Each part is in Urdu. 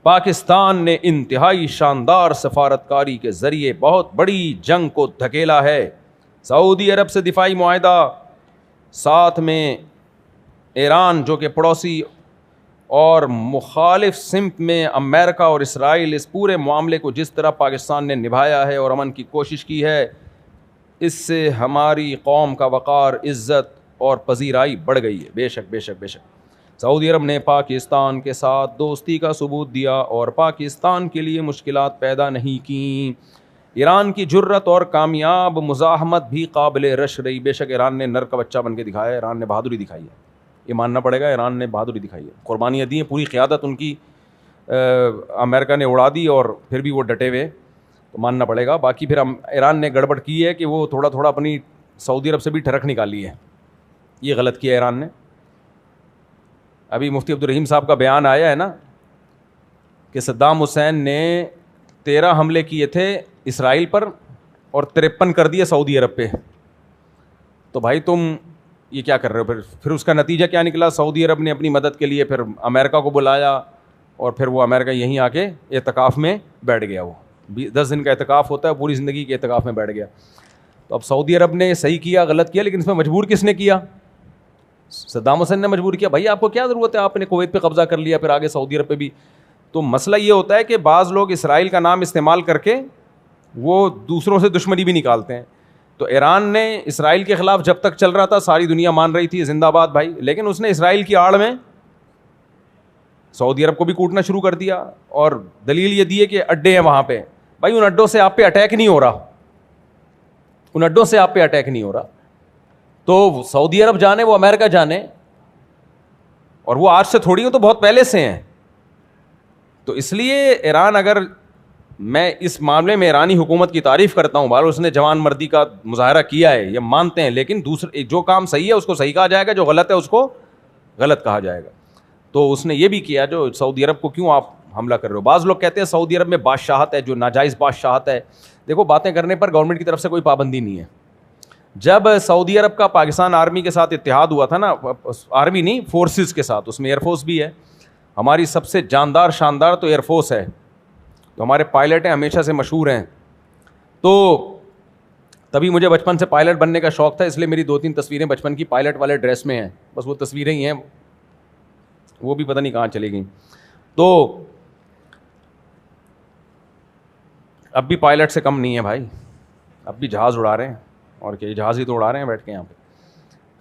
پاکستان نے انتہائی شاندار سفارتکاری کے ذریعے بہت بڑی جنگ کو دھکیلا ہے. سعودی عرب سے دفاعی معاہدہ, ساتھ میں ایران جو کہ پڑوسی اور مخالف سمت میں امریکہ اور اسرائیل, اس پورے معاملے کو جس طرح پاکستان نے نبھایا ہے اور امن کی کوشش کی ہے, اس سے ہماری قوم کا وقار, عزت اور پذیرائی بڑھ گئی ہے. بے شک بے شک بے شک سعودی عرب نے پاکستان کے ساتھ دوستی کا ثبوت دیا اور پاکستان کے لیے مشکلات پیدا نہیں کیں. ایران کی جرت اور کامیاب مزاحمت بھی قابل رشک رہی. بے شک ایران نے نر کا بچہ بن کے دکھایا ہے, ایران نے بہادری دکھائی ہے, یہ ماننا پڑے گا, ایران نے بہادری دکھائی ہے, قربانیاں دی ہیں, پوری قیادت ان کی امریکہ نے اڑا دی اور پھر بھی وہ ڈٹے ہوئے, تو ماننا پڑے گا. باقی پھر ایران نے گڑبڑ کی ہے کہ وہ تھوڑا تھوڑا اپنی سعودی عرب سے بھی ٹھڑک نکالی ہے, یہ غلط کیا ایران نے. ابھی مفتی عبدالرحیم صاحب کا بیان آیا ہے نا کہ صدام حسین نے 13 حملے کیے تھے اسرائیل پر اور 53 کر دیے سعودی عرب پہ. تو بھائی تم یہ کیا کر رہے ہو؟ پھر اس کا نتیجہ کیا نکلا؟ سعودی عرب نے اپنی مدد کے لیے پھر امریکہ کو بلایا اور پھر وہ امریکہ یہیں آ کے اعتکاف میں بیٹھ گیا. وہ 10 دن کا اعتکاف ہوتا ہے, پوری زندگی کے اعتکاف میں بیٹھ گیا. تو اب سعودی عرب نے صحیح کیا غلط کیا, لیکن اس میں مجبور کس نے کیا؟ صدام حسین نے مجبور کیا. بھائی آپ کو کیا ضرورت ہے, آپ نے کویت پہ قبضہ کر لیا, پھر آگے سعودی عرب پہ بھی. تو مسئلہ یہ ہوتا ہے کہ بعض لوگ اسرائیل کا نام استعمال کر کے وہ دوسروں سے دشمنی بھی نکالتے ہیں. تو ایران نے اسرائیل کے خلاف جب تک چل رہا تھا ساری دنیا مان رہی تھی زندہ باد بھائی, لیکن اس نے اسرائیل کی آڑ میں سعودی عرب کو بھی کوٹنا شروع کر دیا. اور دلیل یہ دی ہے کہ اڈے ہیں وہاں پہ. بھائی ان اڈوں سے آپ پہ اٹیک نہیں ہو رہا, ان اڈوں سے آپ پہ اٹیک نہیں ہو رہا. تو سعودی عرب جانے وہ امریکہ جانے, اور وہ آج سے تھوڑی ہو تو بہت پہلے سے ہیں. تو اس لیے ایران, اگر میں اس معاملے میں ایرانی حکومت کی تعریف کرتا ہوں, بہرحال اس نے جوان مردی کا مظاہرہ کیا ہے, یہ مانتے ہیں, لیکن دوسرے جو کام صحیح ہے اس کو صحیح کہا جائے گا, جو غلط ہے اس کو غلط کہا جائے گا. تو اس نے یہ بھی کیا, جو سعودی عرب کو کیوں آپ حملہ کر رہے ہو. بعض لوگ کہتے ہیں سعودی عرب میں بادشاہت ہے, جو ناجائز بادشاہت ہے. دیکھو باتیں کرنے پر گورنمنٹ کی طرف سے کوئی پابندی نہیں ہے. جب سعودی عرب کا پاکستان آرمی کے ساتھ اتحاد ہوا تھا نا, آرمی نہیں فورسز کے ساتھ, اس میں ایئر فورس بھی ہے, ہماری سب سے جاندار شاندار تو ایئر فورس ہے, تو ہمارے پائلٹ ہیں ہمیشہ سے مشہور ہیں. تو تبھی مجھے بچپن سے پائلٹ بننے کا شوق تھا, اس لیے میری 2-3 تصویریں بچپن کی پائلٹ والے ڈریس میں ہیں, بس وہ تصویریں ہی ہیں, وہ بھی پتہ نہیں کہاں چلی گئیں. تو اب بھی پائلٹ سے کم نہیں ہے بھائی, اب بھی جہاز اڑا رہے ہیں, اور کہ جہاز ہی تو اڑا رہے ہیں بیٹھ کے یہاں پہ.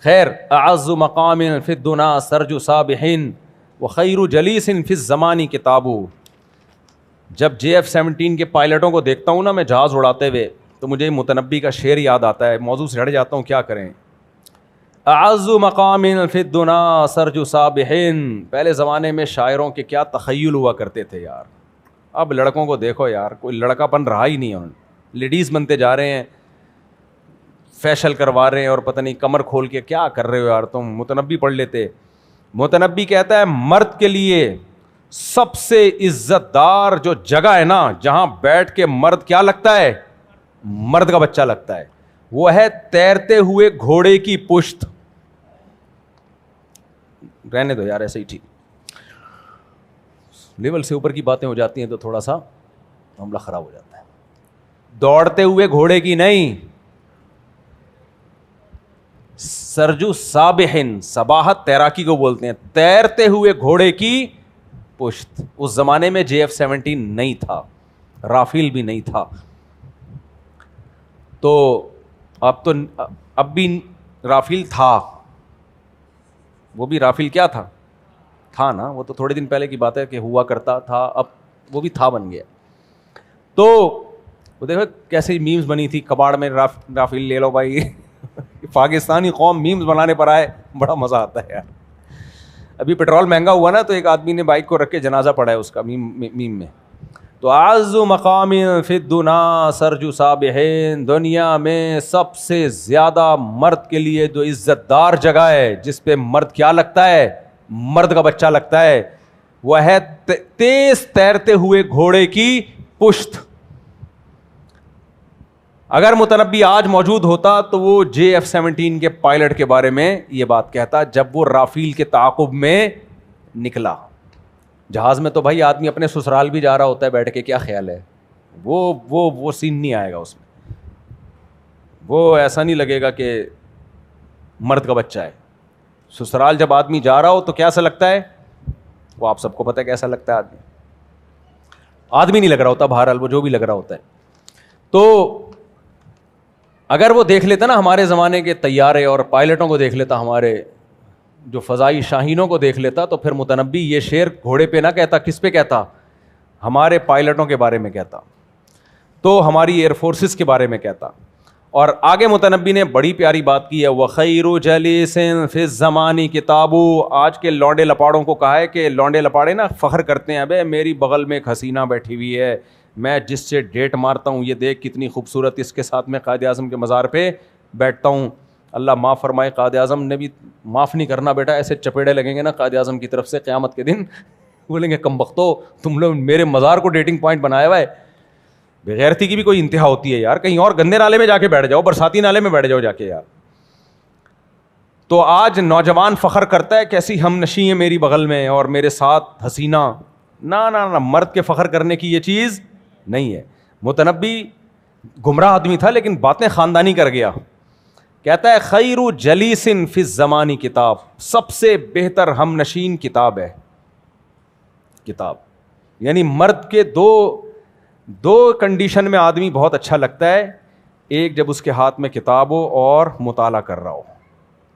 خیر, اعز مقام فی الدنا سرج صابح وخیر جلیس فی الزمان کتاب. جب JF-17 کے پائلٹوں کو دیکھتا ہوں نا میں جہاز اڑاتے ہوئے, تو مجھے متنبی کا شعر یاد آتا ہے. موضوع سے ہٹ جاتا ہوں, کیا کریں. اعز مقام فی الدنا سرج صابح. پہلے زمانے میں شاعروں کے کیا تخیل ہوا کرتے تھے یار. اب لڑکوں کو دیکھو یار, کوئی لڑکا بن رہا ہی نہیں ہے, لیڈیز بنتے جا رہے ہیں, فیشل کروا رہے ہیں, اور پتہ نہیں کمر کھول کے کیا کر رہے ہو یار تم. متنبی پڑھ لیتے. متنبی کہتا ہے مرد کے لیے سب سے عزت دار جو جگہ ہے نا, جہاں بیٹھ کے مرد کیا لگتا ہے, مرد کا بچہ لگتا ہے, وہ ہے تیرتے ہوئے گھوڑے کی پشت. رہنے دو یار ایسے ہی ٹھیک, لیول سے اوپر کی باتیں ہو جاتی ہیں تو تھوڑا سا معاملہ خراب ہو جاتا ہے. دوڑتے ہوئے گھوڑے کی نہیں, سرجو صابحن, صباحت تیراکی کو بولتے ہیں, تیرتے ہوئے گھوڑے کی پشت. اس زمانے میں JF-17 نہیں تھا, رافیل بھی نہیں تھا. تو اب بھی رافیل تھا, وہ بھی رافیل کیا تھا نا, وہ تو تھوڑے دن پہلے کی بات ہے کہ ہوا کرتا تھا, اب وہ بھی تھا بن گیا. تو وہ دیکھو کیسے میمز بنی تھی کباڑ میں, رافیل لے لو بھائی. پاکستانی قوم میمز بنانے پر آئے, بڑا مزہ آتا ہے یار. ابھی پیٹرول مہنگا ہوا نا, تو ایک آدمی نے بائک کو رکھ کے جنازہ پڑھا ہے اس کا میم میں. تو اعز مقام فی الدنا سرج صابح, دنیا میں سب سے زیادہ مرد کے لیے جو عزت دار جگہ ہے, جس پہ مرد کیا لگتا ہے, مرد کا بچہ لگتا ہے, وہ ہے تیز تیرتے ہوئے گھوڑے کی پشت. اگر متنبی آج موجود ہوتا تو وہ JF-17 کے پائلٹ کے بارے میں یہ بات کہتا جب وہ رافیل کے تعاقب میں نکلا. جہاز میں تو بھائی آدمی اپنے سسرال بھی جا رہا ہوتا ہے بیٹھ کے, کیا خیال ہے, وہ سین نہیں آئے گا اس میں, وہ ایسا نہیں لگے گا کہ مرد کا بچہ ہے. سسرال جب آدمی جا رہا ہو تو کیسا لگتا ہے, وہ آپ سب کو پتہ ہے کیسا لگتا ہے. آدمی نہیں لگ رہا ہوتا بہرحال, وہ جو بھی لگ رہا ہوتا ہے. تو اگر وہ دیکھ لیتا نا ہمارے زمانے کے طیارے اور پائلٹوں کو دیکھ لیتا, ہمارے جو فضائی شاہینوں کو دیکھ لیتا, تو پھر متنبی یہ شعر گھوڑے پہ نہ کہتا, کس پہ کہتا, ہمارے پائلٹوں کے بارے میں کہتا, تو ہماری ایئر فورسز کے بارے میں کہتا. اور آگے متنبی نے بڑی پیاری بات کی ہے, وَخَيْرُ جَلِيسٍ فِي الزَّمَانِ کِتَابُ. آج کے لونڈے لپاڑوں کو کہا ہے کہ لونڈے لپاڑے نا فخر کرتے ہیں, ابے میری بغل میں ایک حسینہ بیٹھی ہوئی ہے, میں جس سے ڈیٹ مارتا ہوں یہ دیکھ کتنی خوبصورت, اس کے ساتھ میں قائد اعظم کے مزار پہ بیٹھتا ہوں. اللہ معاف فرمائے, قائد اعظم نے بھی معاف نہیں کرنا بیٹا, ایسے چپیڑے لگیں گے نا قائد اعظم کی طرف سے قیامت کے دن, بولیں گے کم بختو تم لوگ میرے مزار کو ڈیٹنگ پوائنٹ بنایا ہوا ہے. بغیرتی کی بھی کوئی انتہا ہوتی ہے یار, کہیں اور گندے نالے میں جا کے بیٹھ جاؤ, برساتی نالے میں بیٹھ جاؤ جا کے یار. تو آج نوجوان فخر کرتا ہے کیسی ہم نشیں ہیں میری بغل میں اور میرے ساتھ حسینہ. نہ مرد کے فخر کرنے کی یہ چیز نہیں ہے. متنبی گمراہ آدمی تھا لیکن باتیں خاندانی کر گیا. کہتا ہے خیر جلیس فی الزمان کتاب, سب سے بہتر ہم نشین کتاب ہے. کتاب یعنی مرد کے دو کنڈیشن میں آدمی بہت اچھا لگتا ہے. ایک جب اس کے ہاتھ میں کتاب ہو اور مطالعہ کر رہا ہو,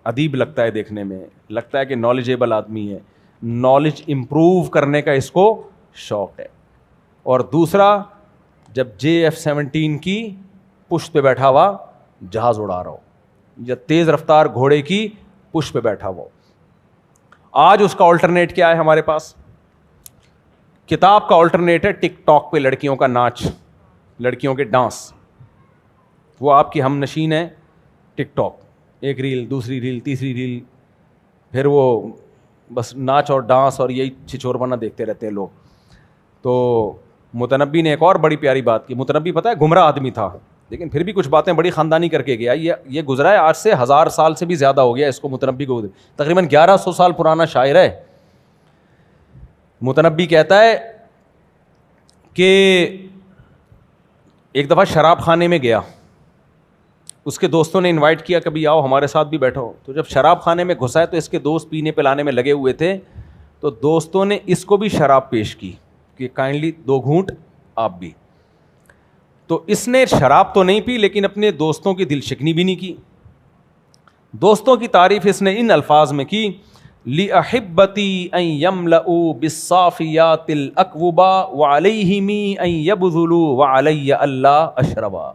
ادیب لگتا ہے دیکھنے میں, لگتا ہے کہ نالجیبل آدمی ہے, نالج امپروو کرنے کا اس کو شوق ہے. اور دوسرا جب JF-17 کی پشت پہ بیٹھا ہوا جہاز اڑا رہا ہو, یا تیز رفتار گھوڑے کی پشت پہ بیٹھا ہوا. آج اس کا آلٹرنیٹ کیا ہے ہمارے پاس؟ کتاب کا آلٹرنیٹ ہے ٹک ٹاک پہ لڑکیوں کا ناچ, لڑکیوں کے ڈانس. وہ آپ کی ہم نشین ہے ٹک ٹاک, ایک ریل, دوسری ریل, تیسری ریل, پھر وہ بس ناچ اور ڈانس اور یہی چھچور بنا دیکھتے رہتے ہیں لوگ. تو متنبی نے ایک اور بڑی پیاری بات کی. متنبی پتہ ہے گمراہ آدمی تھا لیکن پھر بھی کچھ باتیں بڑی خاندانی کر کے گیا. یہ گزرا ہے آج سے 1000 سال سے بھی زیادہ ہو گیا اس کو, متنبی کو تقریباً 1100 سال پرانا شاعر ہے. متنبی کہتا ہے کہ ایک دفعہ شراب خانے میں گیا, اس کے دوستوں نے انوائٹ کیا کبھی آؤ ہمارے ساتھ بھی بیٹھو. تو جب شراب خانے میں گھسا ہے تو اس کے دوست پینے پلانے میں لگے ہوئے تھے, تو دوستوں نے اس کو بھی شراب پیش کی کہ کائنڈلی 2 گھونٹ آپ بھی. تو اس نے شراب تو نہیں پی لیکن اپنے دوستوں کی دل شکنی بھی نہیں کی. دوستوں کی تعریف اس نے ان الفاظ میں کی, لِأَحِبَّتِي أَن يَمْلَؤُوا بِالصَّافِيَاتِ الْأَكْوُبَا وَعَلَيْهِمِ أَن يَبْذُلُوا وَعَلَيَّ أَلَّا أَشْرَبَا.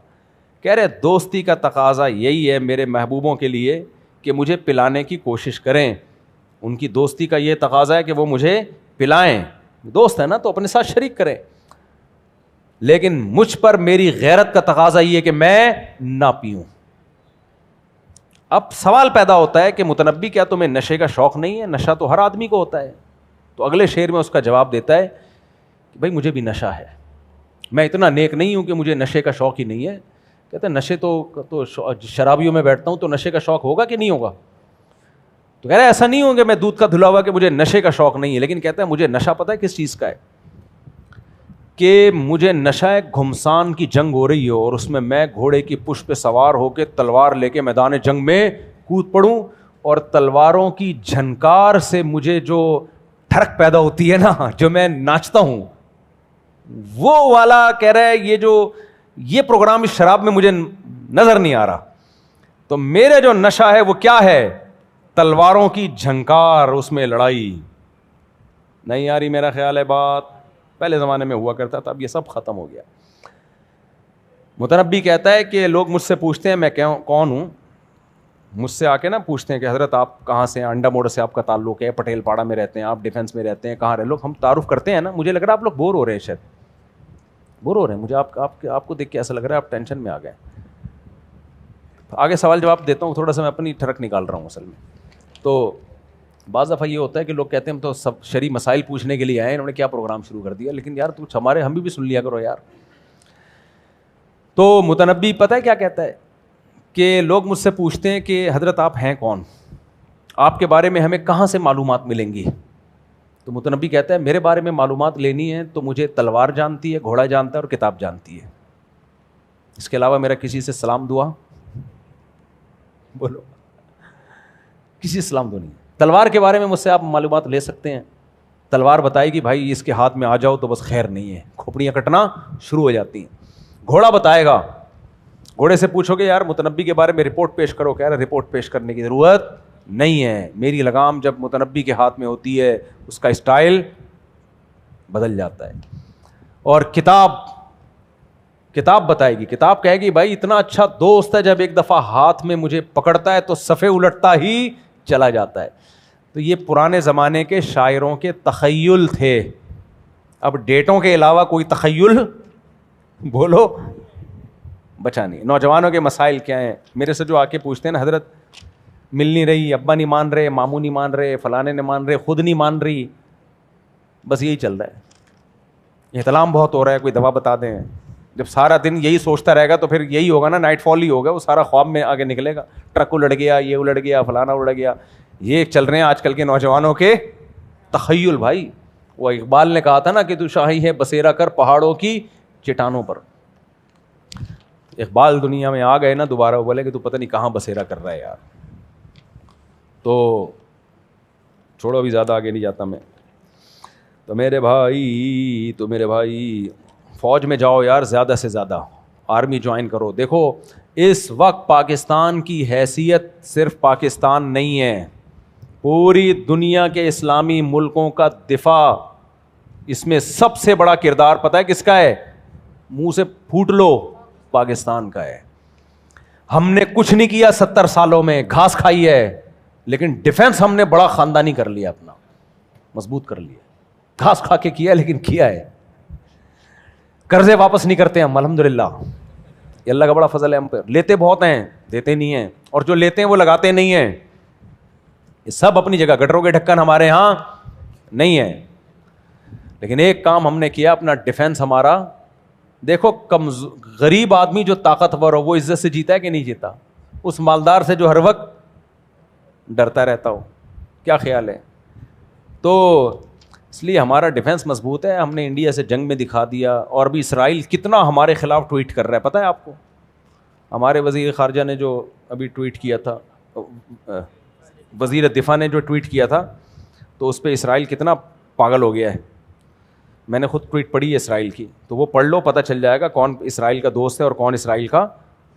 کہہ رہے دوستی کا تقاضا یہی ہے میرے محبوبوں کے لیے کہ مجھے پلانے کی کوشش کریں. ان کی دوستی کا یہ تقاضا ہے کہ وہ مجھے پلائیں, دوست ہے نا تو اپنے ساتھ شریک کریں, لیکن مجھ پر میری غیرت کا تقاضا یہ ہے کہ میں نہ پیوں. اب سوال پیدا ہوتا ہے کہ متنبی کیا تمہیں نشے کا شوق نہیں ہے؟ نشہ تو ہر آدمی کو ہوتا ہے. تو اگلے شعر میں اس کا جواب دیتا ہے کہ بھائی مجھے بھی نشہ ہے, میں اتنا نیک نہیں ہوں کہ مجھے نشے کا شوق ہی نہیں ہے. کہتے ہیں نشے تو شرابیوں میں بیٹھتا ہوں تو نشے کا شوق ہوگا کہ نہیں ہوگا؟ تو کہہ رہے ایسا نہیں ہوں کہ میں دودھ کا دھلا ہوا کہ مجھے نشے کا شوق نہیں ہے, لیکن کہتا ہے مجھے نشہ پتہ ہے کس چیز کا ہے, کہ مجھے نشہ ایک گھمسان کی جنگ ہو رہی ہو اور اس میں گھوڑے کی پشت پہ سوار ہو کے تلوار لے کے میدان جنگ میں کود پڑوں, اور تلواروں کی جھنکار سے مجھے جو ٹھڑک پیدا ہوتی ہے نا, جو میں ناچتا ہوں, وہ والا کہہ رہا ہے یہ پروگرام اس شراب میں مجھے نظر نہیں آ رہا. تو میرے جو نشہ ہے وہ کیا ہے؟ تلواروں کی جھنکار, اس میں لڑائی. نہیں آ رہی میرا خیال ہے بات؟ پہلے زمانے میں ہوا کرتا تھا, اب یہ سب ختم ہو گیا. متنبی کہتا ہے کہ لوگ مجھ سے پوچھتے ہیں میں کون ہوں, مجھ سے آ کے نا پوچھتے ہیں کہ حضرت آپ کہاں سے ہیں, انڈا موڑ سے آپ کا تعلق ہے, پٹیل پاڑا میں رہتے ہیں, آپ ڈیفینس میں رہتے ہیں, کہاں رہے لوگ, ہم تعارف کرتے ہیں نا. مجھے لگ رہا ہے آپ لوگ بور ہو رہے ہیں, شاید بور ہو رہے ہیں, مجھے آپ کو دیکھ کے ایسا لگ رہا ہے آپ ٹینشن میں آ گئے. آگے سوال جواب دیتا ہوں, تھوڑا سا میں اپنی ٹھڑک نکال رہا ہوں اصل میں. تو بعض دفعہ یہ ہوتا ہے کہ لوگ کہتے ہیں ہم تو سب شرعی مسائل پوچھنے کے لیے آئے ہیں, انہوں نے کیا پروگرام شروع کر دیا, لیکن یار کچھ ہم بھی سن لیا کرو یار. تو متنبی پتہ ہے کیا کہتا ہے کہ لوگ مجھ سے پوچھتے ہیں کہ حضرت آپ ہیں کون, آپ کے بارے میں ہمیں کہاں سے معلومات ملیں گی, تو متنبی کہتا ہے میرے بارے میں معلومات لینی ہے تو مجھے تلوار جانتی ہے, گھوڑا جانتا ہے اور کتاب جانتی ہے, اس کے علاوہ میرا کسی سے سلام دعا بولو کسی سلام دعا نہیں. تلوار کے بارے میں مجھ سے آپ معلومات لے سکتے ہیں, تلوار بتائے گی بھائی اس کے ہاتھ میں آ جاؤ تو بس خیر نہیں ہے, کھوپڑیاں کٹنا شروع ہو جاتی ہیں. گھوڑا بتائے گا, گھوڑے سے پوچھو گے یار متنبی کے بارے میں رپورٹ پیش کرو, کہہ رہا رپورٹ پیش کرنے کی ضرورت نہیں ہے, میری لگام جب متنبی کے ہاتھ میں ہوتی ہے اس کا اسٹائل بدل جاتا ہے. اور کتاب بتائے گی, کتاب کہے گی بھائی اتنا اچھا دوست ہے, جب ایک دفعہ ہاتھ میں مجھے پکڑتا ہے تو صفحے الٹتا ہی چلا جاتا ہے. تو یہ پرانے زمانے کے شاعروں کے تخیل تھے. اب ڈیٹوں کے علاوہ کوئی تخیل بولو بچا نہیں. نوجوانوں کے مسائل کیا ہیں, میرے سے جو آ کے پوچھتے ہیں نا, حضرت مل نہیں رہی, ابا نہیں مان رہے, ماموں نہیں مان رہے, فلانے نہیں مان رہے, خود نہیں مان رہی, بس یہی چل رہا ہے. احتلام بہت ہو رہا ہے, کوئی دوا بتا دیں. جب سارا دن یہی سوچتا رہے گا تو پھر یہی ہوگا نا, نائٹ فال ہی ہوگا, وہ سارا خواب میں آگے نکلے گا, ٹرک الٹ گیا, یہ الٹ گیا, فلانا الٹ گیا. یہ چل رہے ہیں آج کل کے نوجوانوں کے تخیل. بھائی وہ اقبال نے کہا تھا نا کہ تو شاہی ہے بسیرا کر پہاڑوں کی چٹانوں پر. اقبال دنیا میں آ گئے نا دوبارہ, وہ بولے کہ تو پتہ نہیں کہاں بسیرا کر رہا ہے یار. تو چھوڑو ابھی زیادہ آگے نہیں جاتا میں. تو میرے بھائی فوج میں جاؤ یار, زیادہ سے زیادہ آرمی جوائن کرو. دیکھو اس وقت پاکستان کی حیثیت صرف پاکستان نہیں ہے, پوری دنیا کے اسلامی ملکوں کا دفاع, اس میں سب سے بڑا کردار پتہ ہے کس کا ہے؟ منہ سے پھوٹ لو, پاکستان کا ہے. ہم نے کچھ نہیں کیا 70 سالوں میں, گھاس کھائی ہے, لیکن ڈیفنس ہم نے بڑا خاندانی کر لیا, اپنا مضبوط کر لیا. گھاس کھا کے کیا لیکن کیا ہے. قرضے واپس نہیں کرتے ہم الحمدللہ, یہ اللہ کا بڑا فضل ہے ہم پہ. لیتے بہت ہیں, دیتے نہیں ہیں, اور جو لیتے ہیں وہ لگاتے نہیں ہیں. یہ سب اپنی جگہ, گٹروں کے ڈھکن ہمارے ہاں نہیں ہے, لیکن ایک کام ہم نے کیا, اپنا ڈیفنس ہمارا. دیکھو غریب آدمی جو طاقتور ہو وہ عزت سے جیتا ہے کہ نہیں جیتا؟ اس مالدار سے جو ہر وقت ڈرتا رہتا ہو. کیا خیال ہے؟ تو اس لیے ہمارا ڈیفنس مضبوط ہے. ہم نے انڈیا سے جنگ میں دکھا دیا, اور بھی اسرائیل کتنا ہمارے خلاف ٹویٹ کر رہا ہے, پتہ ہے آپ کو؟ ہمارے وزیر خارجہ نے جو ابھی ٹویٹ کیا تھا, وزیر دفاع نے جو ٹویٹ کیا تھا, تو اس پہ اسرائیل کتنا پاگل ہو گیا ہے. میں نے خود ٹویٹ پڑھی ہے اسرائیل کی, تو وہ پڑھ لو, پتہ چل جائے گا کون اسرائیل کا دوست ہے اور کون اسرائیل کا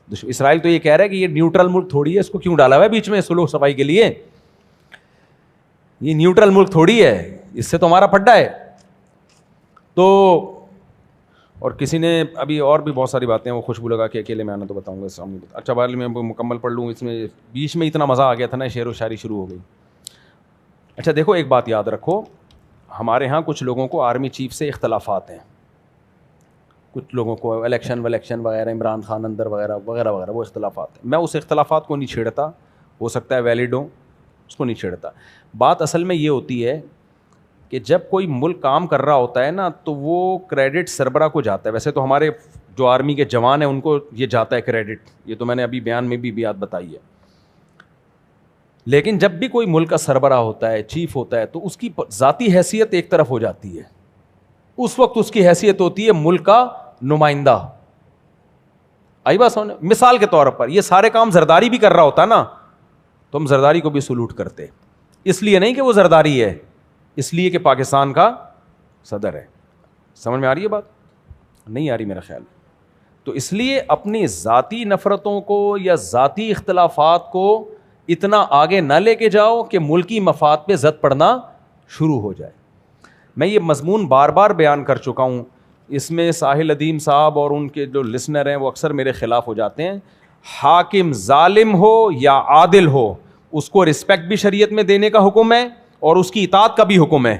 دشمن. اسرائیل تو یہ کہہ رہا ہے کہ یہ نیوٹرل ملک تھوڑی ہے, اس کو کیوں ڈالا ہوا ہے بیچ میں سلوک صفائی کے لیے؟ یہ نیوٹرل ملک تھوڑی ہے, اس سے تو ہمارا پھڈا ہے. تو اور کسی نے ابھی اور بھی بہت ساری باتیں, وہ خوشبو لگا کے اکیلے میں آنا تو بتاؤں گا سامنے. اچھا بھائی میں مکمل پڑھ لوں, اس میں بیچ میں اتنا مزہ آ گیا تھا نا, شعر و شاعری شروع ہو گئی. اچھا دیکھو ایک بات یاد رکھو, ہمارے ہاں کچھ لوگوں کو آرمی چیف سے اختلافات ہیں, کچھ لوگوں کو الیکشن وغیرہ, عمران خان اندر وغیرہ وغیرہ وغیرہ, وہ اختلافات ہیں. میں اس اختلافات کو نہیں چھیڑتا, ہو سکتا ہے ویلڈ ہوں, اس کو نہیں چھیڑتا. بات اصل میں یہ ہوتی ہے کہ جب کوئی ملک کام کر رہا ہوتا ہے نا, تو وہ کریڈٹ سربراہ کو جاتا ہے. ویسے تو ہمارے جو آرمی کے جوان ہیں ان کو یہ جاتا ہے کریڈٹ, یہ تو میں نے ابھی بیان میں بھی بات بتائی ہے. لیکن جب بھی کوئی ملک کا سربراہ ہوتا ہے, چیف ہوتا ہے, تو اس کی ذاتی حیثیت ایک طرف ہو جاتی ہے. اس وقت اس کی حیثیت ہوتی ہے ملک کا نمائندہ. آئی بات سمجھ؟ مثال کے طور پر یہ سارے کام زرداری بھی کر رہا ہوتا نا, تو ہم زرداری کو بھی سلوٹ کرتے, اس لیے نہیں کہ وہ زرداری ہے, اس لیے کہ پاکستان کا صدر ہے. سمجھ میں آ رہی ہے بات؟ نہیں آ رہی میرا خیال. تو اس لیے اپنی ذاتی نفرتوں کو یا ذاتی اختلافات کو اتنا آگے نہ لے کے جاؤ کہ ملکی مفاد پہ زد پڑنا شروع ہو جائے. میں یہ مضمون بار بار بیان کر چکا ہوں, اس میں ساحل ادیم صاحب اور ان کے جو لسنر ہیں وہ اکثر میرے خلاف ہو جاتے ہیں. حاکم ظالم ہو یا عادل ہو, اس کو رسپیکٹ بھی شریعت میں دینے کا حکم ہے اور اس کی اطاعت کا بھی حکم ہے.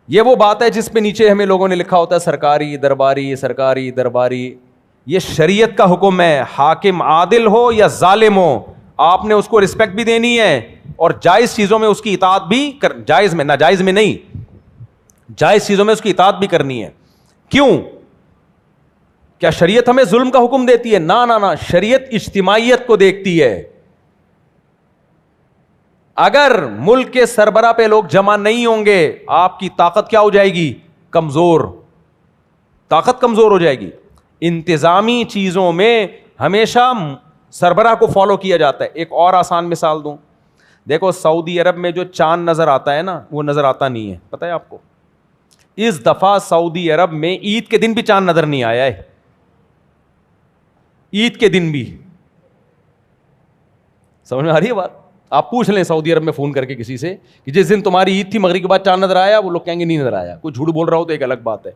یہ وہ بات ہے جس پہ نیچے ہمیں لوگوں نے لکھا ہوتا ہے سرکاری درباری, سرکاری درباری. یہ شریعت کا حکم ہے, حاکم عادل ہو یا ظالم ہو, آپ نے اس کو رسپیکٹ بھی دینی ہے, اور جائز چیزوں میں اس کی اطاعت بھی جائز میں, ناجائز میں نہیں, جائز چیزوں میں اس کی اطاعت بھی کرنی ہے. کیوں؟ کیا شریعت ہمیں ظلم کا حکم دیتی ہے؟ نہ, شریعت اجتماعیت کو دیکھتی ہے. اگر ملک کے سربراہ پہ لوگ جمع نہیں ہوں گے آپ کی طاقت کیا ہو جائے گی؟ کمزور. طاقت کمزور ہو جائے گی. انتظامی چیزوں میں ہمیشہ سربراہ کو فالو کیا جاتا ہے. ایک اور آسان مثال دوں, دیکھو سعودی عرب میں جو چاند نظر آتا ہے نا, وہ نظر آتا نہیں ہے, پتہ ہے آپ کو؟ اس دفعہ سعودی عرب میں عید کے دن بھی چاند نظر نہیں آیا ہے, عید کے دن بھی. سمجھ میں آ رہی ہے بات؟ آپ پوچھ لیں سعودی عرب میں فون کر کے کسی سے کہ جس دن تمہاری عید تھی مغرب کے بعد چاند نظر آیا, وہ لوگ کہیں گے نہیں نظر آیا. کوئی جھوٹ بول رہا ہو تو ایک الگ بات ہے.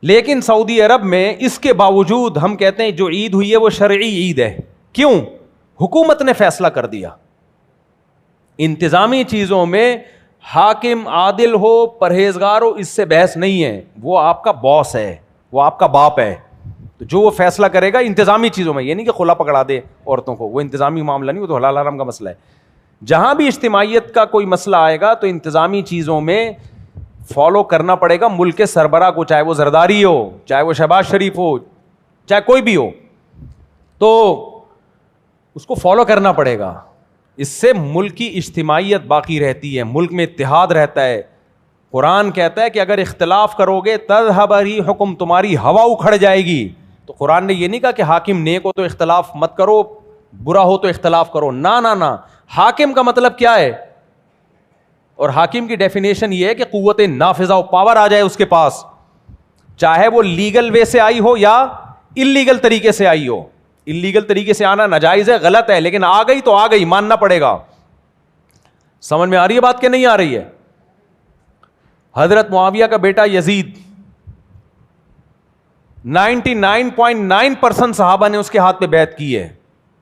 لیکن سعودی عرب میں اس کے باوجود ہم کہتے ہیں جو عید ہوئی ہے وہ شرعی عید ہے. کیوں؟ حکومت نے فیصلہ کر دیا. انتظامی چیزوں میں حاکم عادل ہو, پرہیزگار ہو, اس سے بحث نہیں ہے. وہ آپ کا باس ہے, وہ آپ کا باپ ہے, تو جو وہ فیصلہ کرے گا انتظامی چیزوں میں, یہ نہیں کہ خلا پکڑا دے عورتوں کو, وہ انتظامی معاملہ نہیں, وہ تو حلال حرام کا مسئلہ ہے. جہاں بھی اجتماعیت کا کوئی مسئلہ آئے گا تو انتظامی چیزوں میں فالو کرنا پڑے گا ملک کے سربراہ کو, چاہے وہ زرداری ہو, چاہے وہ شہباز شریف ہو, چاہے کوئی بھی ہو, تو اس کو فالو کرنا پڑے گا. اس سے ملک کی اجتماعیت باقی رہتی ہے, ملک میں اتحاد رہتا ہے. قرآن کہتا ہے کہ اگر اختلاف کرو گے تذہب ریحکم, تمہاری ہوا اکھڑ جائے گی. تو قرآن نے یہ نہیں کہا کہ حاکم نیک ہو تو اختلاف مت کرو, برا ہو تو اختلاف کرو. نہ, حاکم کا مطلب کیا ہے؟ اور حاکم کی ڈیفینیشن یہ ہے کہ قوت نافذہ و پاور آ جائے اس کے پاس, چاہے وہ لیگل وے سے آئی ہو یا انلیگل طریقے سے آئی ہو. انلیگل طریقے سے آنا ناجائز ہے, غلط ہے, لیکن آ گئی تو آ گئی, ماننا پڑے گا. سمجھ میں آ رہی ہے بات کہ نہیں آ رہی ہے؟ حضرت معاویہ کا بیٹا یزید, 99.9% صحابہ نے اس کے ہاتھ پہ بیعت کی ہے.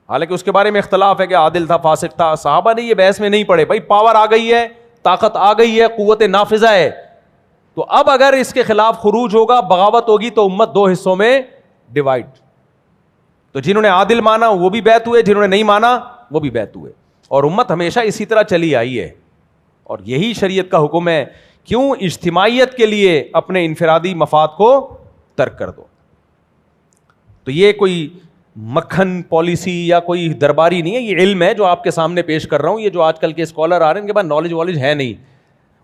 حالانکہ اس کے بارے میں اختلاف ہے کہ عادل تھا, فاسق تھا, صحابہ نے یہ بحث میں نہیں پڑے. بھائی پاور آ گئی ہے, طاقت آ گئی ہے, قوت نافذہ ہے, تو اب اگر اس کے خلاف خروج ہوگا, بغاوت ہوگی, تو امت دو حصوں میں ڈیوائڈ. تو جنہوں نے عادل مانا وہ بھی بیعت ہوئے, جنہوں نے نہیں مانا وہ بھی بیعت ہوئے. اور امت ہمیشہ اسی طرح چلی آئی ہے, اور یہی شریعت کا حکم ہے. کیوں؟ اجتماعیت کے لیے اپنے انفرادی مفاد کو ترک کر دو. تو یہ کوئی مکھن پالیسی یا کوئی درباری نہیں ہے, یہ علم ہے جو آپ کے سامنے پیش کر رہا ہوں. یہ جو آج کل کے اسکالر آ رہے ہیں ان کے پاس نالج ہے نہیں,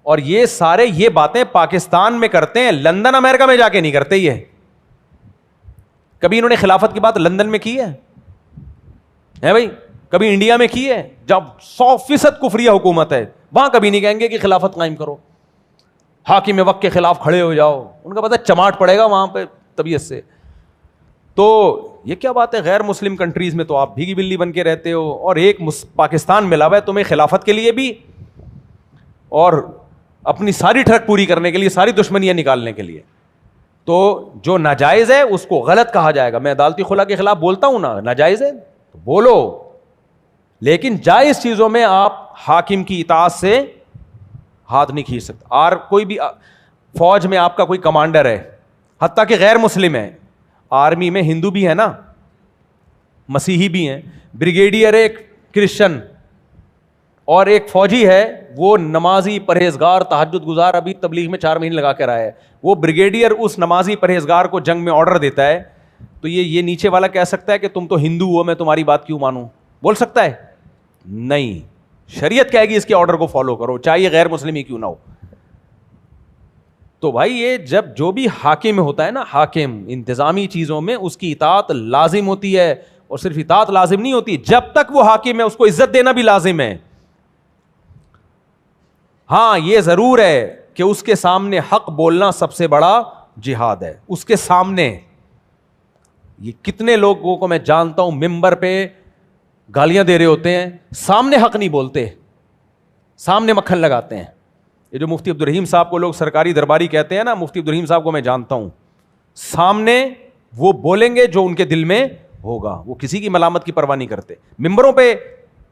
اور یہ سارے یہ باتیں پاکستان میں کرتے ہیں, لندن امریکہ میں جا کے نہیں کرتے. یہ کبھی انہوں نے خلافت کی بات لندن میں کی ہے بھائی؟ کبھی انڈیا میں کی ہے جب 100% کفریہ حکومت ہے, وہاں کبھی نہیں کہیں گے کہ خلافت قائم کرو, حاکم وقت کے خلاف کھڑے ہو جاؤ. ان کا پتہ چماٹ پڑے گا وہاں پہ طبیعت سے. تو یہ کیا بات ہے؟ غیر مسلم کنٹریز میں تو آپ بھیگی بلی بن کے رہتے ہو, اور ایک پاکستان ملا ہوا ہے تمہیں خلافت کے لیے بھی اور اپنی ساری ٹرک پوری کرنے کے لیے, ساری دشمنیاں نکالنے کے لیے. تو جو ناجائز ہے اس کو غلط کہا جائے گا. میں عدالتی خلا کے خلاف بولتا ہوں نا, ناجائز ہے تو بولو, لیکن جائز چیزوں میں آپ حاکم کی اطاعت سے ہاتھ نہیں کھینچ سکتے. اور کوئی بھی فوج میں آپ کا کوئی کمانڈر ہے, حتیٰ کہ غیر مسلم ہے, آرمی میں ہندو بھی ہے نا, مسیحی بھی ہیں, بریگیڈیئر ایک کرسچن اور ایک فوجی ہے, وہ نمازی پرہیزگار تہجد گزار, ابھی تبلیغ میں 4 مہینے لگا کر آیا ہے. وہ بریگیڈیئر اس نمازی پرہیزگار کو جنگ میں آرڈر دیتا ہے, تو یہ نیچے والا کہہ سکتا ہے کہ تم تو ہندو ہو, میں تمہاری بات کیوں مانوں؟ بول سکتا ہے؟ نہیں. شریعت کہے گی اس کے آرڈر کو فالو کرو, چاہے یہ غیر مسلم ہی کیوں نہ ہو. تو بھائی یہ جب جو بھی حاکم ہوتا ہے نا, حاکم انتظامی چیزوں میں اس کی اطاعت لازم ہوتی ہے, اور صرف اطاعت لازم نہیں ہوتی, جب تک وہ حاکم ہے اس کو عزت دینا بھی لازم ہے. ہاں یہ ضرور ہے کہ اس کے سامنے حق بولنا سب سے بڑا جہاد ہے. اس کے سامنے یہ کتنے لوگوں کو میں جانتا ہوں ممبر پہ گالیاں دے رہے ہوتے ہیں, سامنے حق نہیں بولتے, سامنے مکھن لگاتے ہیں. یہ جو مفتی عبدالرحیم صاحب کو لوگ سرکاری درباری کہتے ہیں نا, مفتی عبدالرحیم صاحب کو میں جانتا ہوں, سامنے وہ بولیں گے جو ان کے دل میں ہوگا, وہ کسی کی ملامت کی پرواہ نہیں کرتے. ممبروں پہ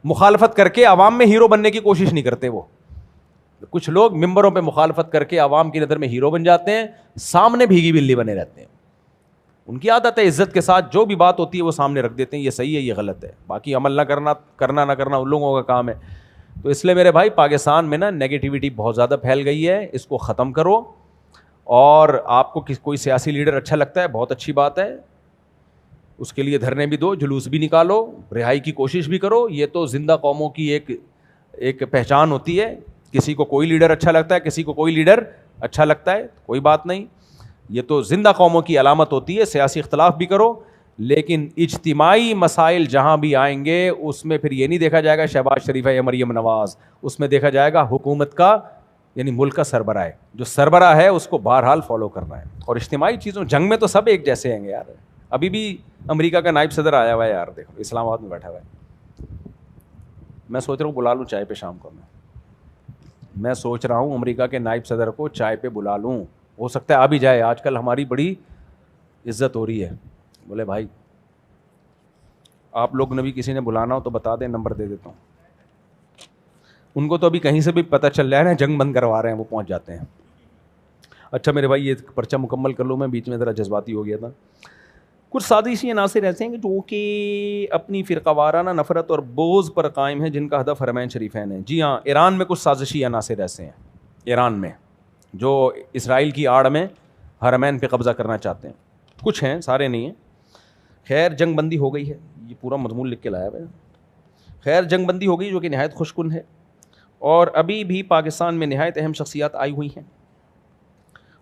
مخالفت کر کے عوام میں ہیرو بننے کی کوشش نہیں کرتے. وہ کچھ لوگ ممبروں پہ مخالفت کر کے عوام کی نظر میں ہیرو بن جاتے ہیں, سامنے بھیگی بلی بنے رہتے ہیں. ان کی عادت ہے عزت کے ساتھ جو بھی بات ہوتی ہے وہ سامنے رکھ دیتے ہیں, یہ صحیح ہے یہ غلط ہے, باقی عمل نہ کرنا نہ کرنا ان لوگوں کا کام ہے. تو اس لیے میرے بھائی پاکستان میں نا نیگیٹیوٹی بہت زیادہ پھیل گئی ہے, اس کو ختم کرو. اور آپ کو کوئی سیاسی لیڈر اچھا لگتا ہے, بہت اچھی بات ہے, اس کے لیے دھرنے بھی دو, جلوس بھی نکالو, رہائی کی کوشش بھی کرو. یہ تو زندہ قوموں کی ایک ایک پہچان ہوتی ہے, کسی کو کوئی لیڈر اچھا لگتا ہے, کسی کو کوئی لیڈر اچھا لگتا ہے, کوئی بات نہیں, یہ تو زندہ قوموں کی علامت ہوتی ہے. سیاسی اختلاف بھی کرو, لیکن اجتماعی مسائل جہاں بھی آئیں گے اس میں پھر یہ نہیں دیکھا جائے گا شہباز شریف ہے یا مریم نواز, اس میں دیکھا جائے گا حکومت کا یعنی ملک کا سربراہ ہے, جو سربراہ ہے اس کو بہرحال فالو کرنا ہے. اور اجتماعی چیزوں, جنگ میں تو سب ایک جیسے ہیں گے یار. ابھی بھی امریکہ کا نائب صدر آیا ہوا ہے یار, دیکھو اسلام آباد میں بیٹھا ہوا ہے. میں سوچ رہا ہوں بلا لوں چائے پہ شام کو, میں سوچ رہا ہوں امریکہ کے نائب صدر کو چائے پہ بلا لوں, ہو سکتا ہے آ بھی جائے, آج کل ہماری بڑی عزت ہو رہی ہے. بولے بھائی آپ لوگ نے بھی کسی نے بلانا ہو تو بتا دیں, نمبر دے دیتا ہوں. ان کو تو ابھی کہیں سے بھی پتہ چل رہا ہے نا, جنگ بند کروا رہے ہیں, وہ پہنچ جاتے ہیں. اچھا میرے بھائی یہ پرچہ مکمل کر لوں, میں بیچ میں ذرا جذباتی ہو گیا تھا. کچھ سازشی عناصر ایسے ہیں جو کہ اپنی فرقہ وارانہ نفرت اور بغض پر قائم ہیں, جن کا ہدف حرمین شریفین ہے. جی ہاں, ایران میں کچھ سازشی عناصر ایسے ہیں, ایران میں جو اسرائیل کی آڑ میں حرمین پہ قبضہ کرنا چاہتے ہیں. کچھ ہیں, سارے نہیں ہیں. خیر جنگ بندی ہو گئی ہے, یہ پورا مضمون لکھ کے لایا ہے. خیر جنگ بندی ہو گئی جو کہ نہایت خوش کن ہے, اور ابھی بھی پاکستان میں نہایت اہم شخصیات آئی ہوئی ہیں,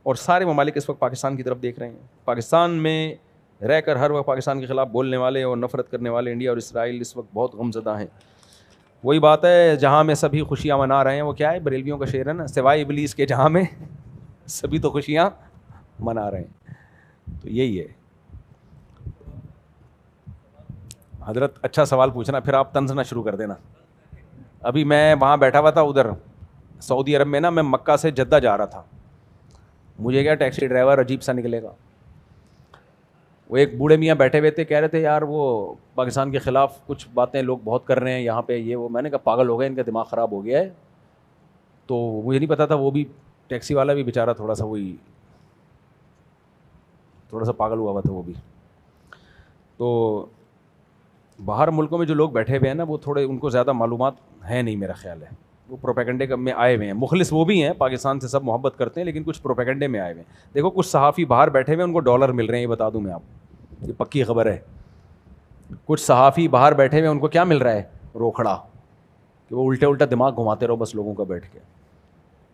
اور سارے ممالک اس وقت پاکستان کی طرف دیکھ رہے ہیں. پاکستان میں رہ کر ہر وقت پاکستان کے خلاف بولنے والے اور نفرت کرنے والے انڈیا اور اسرائیل اس وقت بہت غمزدہ ہیں. وہی بات ہے, جہاں میں سبھی خوشیاں منا رہے ہیں, وہ کیا ہے, بریلویوں کا شعر ہے نا, سوائے ابلیس کے جہاں میں سبھی تو خوشیاں منا رہے ہیں. تو یہی ہے حضرت. اچھا سوال پوچھنا, پھر آپ طنز نہ شروع کر دینا. ابھی میں وہاں بیٹھا ہوا تھا ادھر سعودی عرب میں نا, میں مکہ سے جدہ جا رہا تھا. مجھے کیا ٹیکسی ڈرائیور عجیب سا نکلے گا, وہ ایک بوڑھے میاں بیٹھے ہوئے تھے, کہہ رہے تھے یار وہ پاکستان کے خلاف کچھ باتیں لوگ بہت کر رہے ہیں یہاں پہ, یہ وہ. میں نے کہا پاگل ہو گئے, ان کا دماغ خراب ہو گیا ہے. تو مجھے نہیں پتا تھا, وہ بھی ٹیکسی والا بھی بیچارہ تھوڑا سا وہی تھوڑا سا پاگل ہوا تھا وہ بھی. تو باہر ملکوں میں جو لوگ بیٹھے ہوئے ہیں نا, وہ تھوڑے ان کو زیادہ معلومات ہیں نہیں, میرا خیال ہے. وہ پروپیگنڈے میں آئے ہوئے ہیں. مخلص وہ بھی ہیں, پاکستان سے سب محبت کرتے ہیں, لیکن کچھ پروپیگنڈے میں آئے ہوئے ہیں. دیکھو کچھ صحافی باہر بیٹھے ہوئے ہیں, ان کو ڈالر مل رہے ہیں, یہ بتا دوں میں آپ, یہ پکی خبر ہے. کچھ صحافی باہر بیٹھے ہوئے ہیں, ان کو کیا مل رہا ہے, روکھڑا, کہ وہ الٹا دماغ گھماتے رہو بس لوگوں کا بیٹھ کے.